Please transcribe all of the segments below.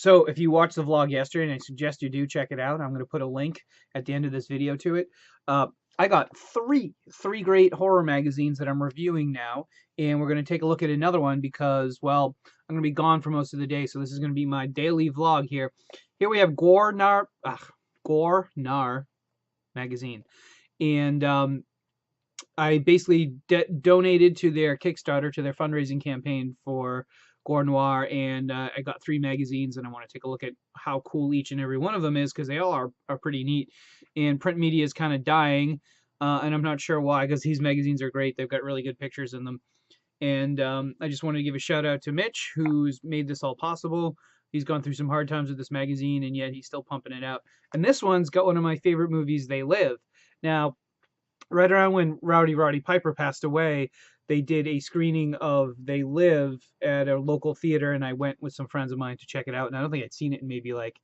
So if you watched the vlog yesterday, and I suggest you do check it out, I'm going to put a link at the end of this video to it. I got three great horror magazines that I'm reviewing now, and we're going to take a look at another one because, well, I'm going to be gone for most of the day, so this is going to be my daily vlog here. Here we have Gore Noir magazine, and I basically donated to their Kickstarter, to their fundraising campaign for Gore Noir, and I got 3 magazines, and I want to take a look at how cool each and every one of them is, because they all are pretty neat. And print media is kind of dying, and I'm not sure why, because these magazines are great. They've got really good pictures in them. And I just wanted to give a shout out to Mitch, who's made this all possible. He's gone through some hard times with this magazine, and yet he's still pumping it out. And this one's got one of my favorite movies, They Live. Now, right around when Rowdy Roddy Piper passed away, they did a screening of They Live at a local theater, and I went with some friends of mine to check it out. And I don't think I'd seen it in maybe like,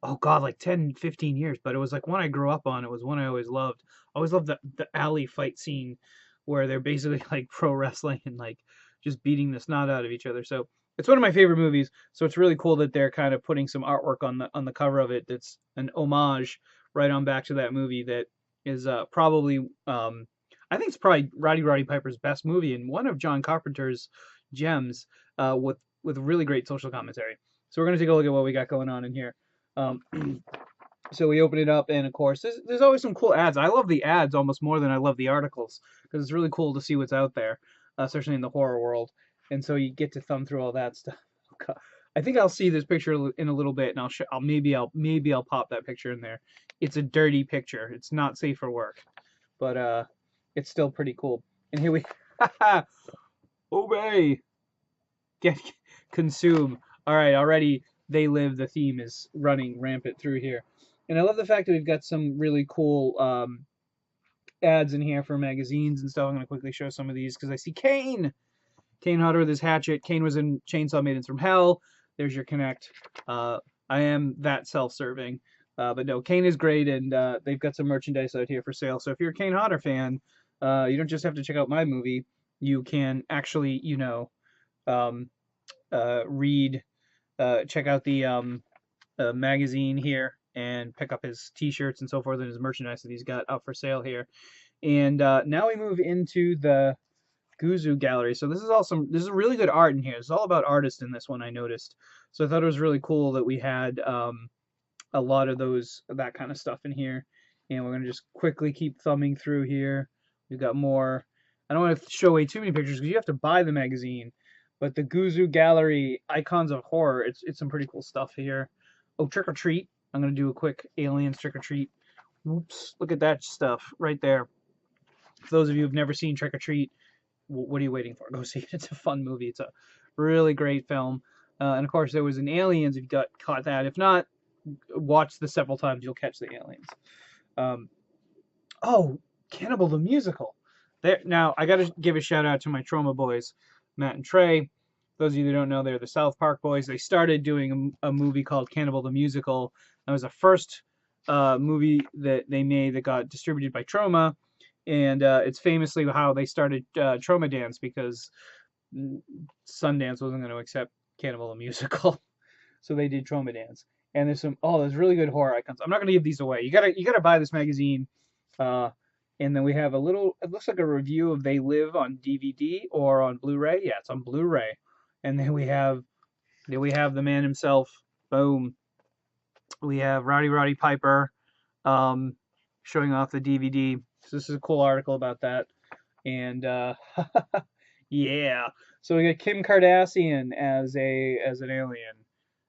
oh God, like 10, 15 years. But it was like one I grew up on. It was one I always loved. I always loved the alley fight scene where they're basically like pro wrestling and like just beating the snot out of each other. So it's one of my favorite movies. So it's really cool that they're kind of putting some artwork on the cover of it that's an homage right on back to that movie that is probably I think it's probably Roddy Piper's best movie and one of John Carpenter's gems, with really great social commentary. So we're gonna take a look at what we got going on in here. Um, so we open it up, and of course, there's always some cool ads. I love the ads almost more than I love the articles, because it's really cool to see what's out there, especially in the horror world. And so you get to thumb through all that stuff. I think I'll see this picture in a little bit, and maybe I'll pop that picture in there. It's a dirty picture. It's not safe for work, but it's still pretty cool. And here we, obey, get, consume. All right, already They Live. The theme is running rampant through here, and I love the fact that we've got some really cool ads in here for magazines and stuff. I'm gonna quickly show some of these because I see Kane Hodder with his hatchet. Kane was in Chainsaw Maidens from Hell. There's your connect. I am that self-serving. But no, Kane is great, and they've got some merchandise out here for sale. So if you're a Kane Hodder fan, you don't just have to check out my movie. You can actually, check out the magazine here and pick up his T-shirts and so forth and his merchandise that he's got up for sale here. And now we move into the Guzu gallery. So this is really good art in here. It's all about artists in this one, I noticed. So I thought it was really cool that we had a lot of that kind of stuff in here. And we're going to just quickly keep thumbing through here. We've got more. I don't want to show away too many pictures because you have to buy the magazine. But the Guzu Gallery Icons of Horror, it's some pretty cool stuff here. Oh, Trick or Treat. I'm going to do a quick Aliens Trick or Treat. Whoops, look at that stuff right there. For those of you who've never seen Trick or Treat, what are you waiting for? Go see it. It's a fun movie. It's a really great film. And of course, there was an Aliens if you caught that. If not, watch this several times. You'll catch the aliens. Oh, Cannibal the musical. There. Now, I got to give a shout out to my Troma boys, Matt and Trey. Those of you that don't know, they're the South Park boys. They started doing a movie called Cannibal the Musical. That was the first movie that they made that got distributed by Troma. And it's famously how they started Troma Dance, because Sundance wasn't going to accept Cannibal the Musical. So they did Troma Dance. And there's really good horror icons. I'm not going to give these away. You gotta buy this magazine. And then we have it looks like a review of They Live on DVD or on Blu-ray. Yeah, it's on Blu-ray. And then we have the man himself. Boom. We have Rowdy Roddy Piper showing off the DVD. So this is a cool article about that. And yeah. So we got Kim Kardashian as an alien.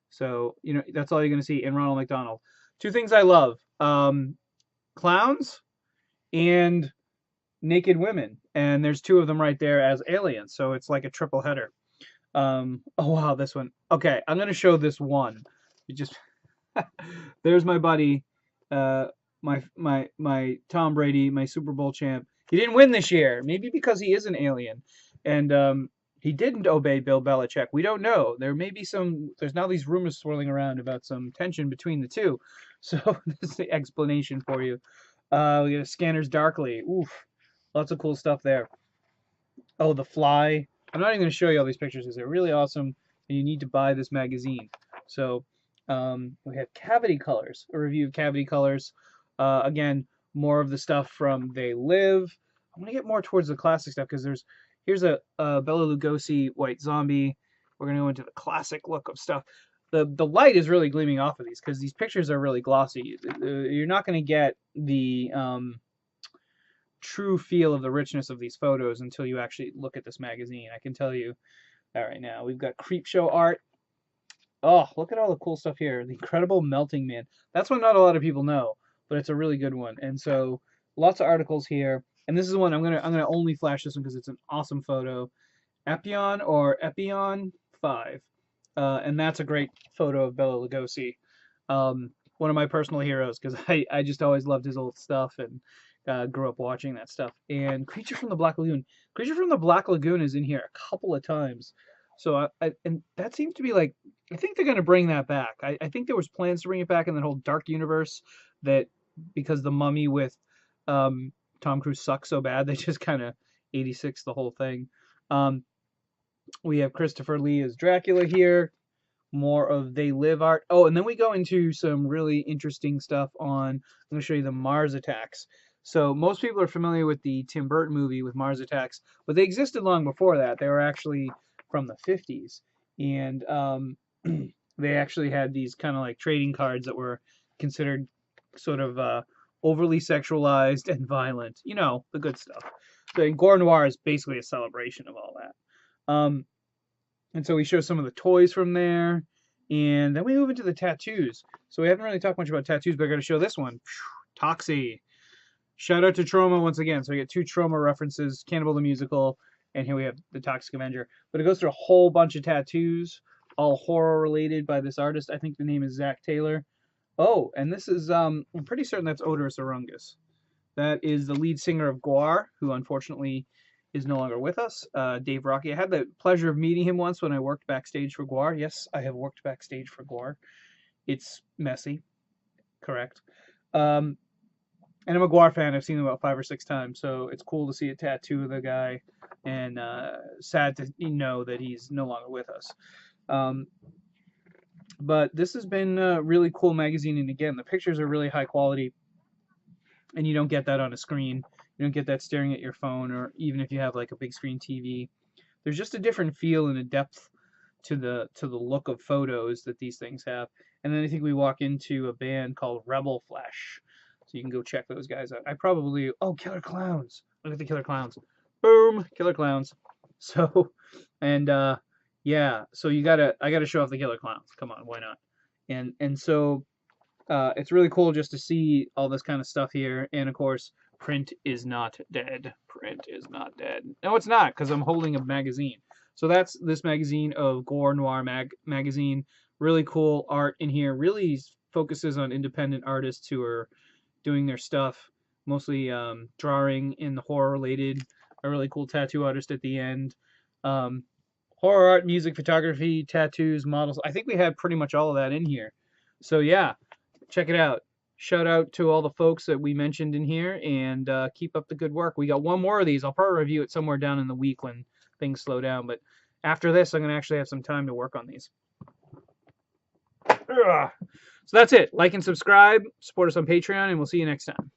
So, that's all you're going to see in Ronald McDonald. 2 things I love. Clowns and naked women. And there's 2 of them right there as aliens. So it's like a triple header. Oh, wow, this one. Okay, I'm going to show this one. There's my buddy, my Tom Brady, my Super Bowl champ. He didn't win this year. Maybe because he is an alien. And he didn't obey Bill Belichick. We don't know. There's now these rumors swirling around about some tension between the two. So this is the explanation for you. We got Scanners Darkly. Oof. Lots of cool stuff there. Oh, The Fly. I'm not even going to show you all these pictures because they're really awesome, and you need to buy this magazine. So We have Cavity Colors, a review of Cavity Colors. Again, more of the stuff from They Live. I'm gonna get more towards the classic stuff because here's a Bela Lugosi White Zombie. We're gonna go into the classic look of stuff. The light is really gleaming off of these because these pictures are really glossy. You're not gonna get the true feel of the richness of these photos until you actually look at this magazine. I can tell you that right now. We've got Creepshow art. Oh, look at all the cool stuff here. The Incredible Melting Man. That's one not a lot of people know, but it's a really good one. And so lots of articles here. And this is one I'm gonna only flash this one because it's an awesome photo. Epion or Epion 5. And that's a great photo of Bela Lugosi. One of my personal heroes because I just always loved his old stuff and grew up watching that stuff. And Creature from the Black Lagoon. Creature from the Black Lagoon is in here a couple of times. So and that seems to be like, I think they're going to bring that back. I think there was plans to bring it back in that whole dark universe that because the Mummy with Tom Cruise sucks so bad, they just kind of 86 the whole thing. We have Christopher Lee as Dracula here. More of They Live art. Oh, and then we go into some really interesting stuff on, I'm going to show you the Mars Attacks. So most people are familiar with the Tim Burton movie with Mars Attacks, but they existed long before that. They were actually from the 50s. And they actually had these kind of like trading cards that were considered sort of overly sexualized and violent. You know, the good stuff. So Gore Noir is basically a celebration of all that. And so we show some of the toys from there. And then we move into the tattoos. So we haven't really talked much about tattoos, but I got to show this one. Toxic. Shout out to Troma once again. So we get 2 Troma references, Cannibal the Musical, and here we have the Toxic Avenger. But it goes through a whole bunch of tattoos, all horror related by this artist. I think the name is Zach Taylor. Oh, and this is, I'm pretty certain that's Oderus Urungus. That is the lead singer of Gore, who unfortunately is no longer with us. Dave Rocky. I had the pleasure of meeting him once when I worked backstage for Gore. Yes, I have worked backstage for Gore. It's messy. Correct. And I'm a Gore fan. I've seen him about 5 or 6 times, so it's cool to see a tattoo of the guy, and sad to know that he's no longer with us. But this has been a really cool magazine, and again, the pictures are really high quality, and you don't get that on a screen. You don't get that staring at your phone, or even if you have like a big screen TV. There's just a different feel and a depth to the look of photos that these things have. And then I think we walk into a band called Rebel Flesh. So you can go check those guys out. Oh, Killer Clowns. Look at the Killer Clowns. Boom, Killer Clowns. So, and yeah, so I gotta show off the Killer Clowns. Come on, why not? And so it's really cool just to see all this kind of stuff here. And of course, print is not dead. Print is not dead. No, it's not, because I'm holding a magazine. So that's this magazine of Gore Noir magazine. Really cool art in here. Really focuses on independent artists who are doing their stuff. Mostly drawing in the horror related. A really cool tattoo artist at the end. Horror art, music, photography, tattoos, models. I think we had pretty much all of that in here. So yeah, check it out. Shout out to all the folks that we mentioned in here, and keep up the good work. We got one more of these. I'll probably review it somewhere down in the week when things slow down. But after this, I'm going to actually have some time to work on these. Ugh. So that's it. Like and subscribe. Support us on Patreon, and we'll see you next time.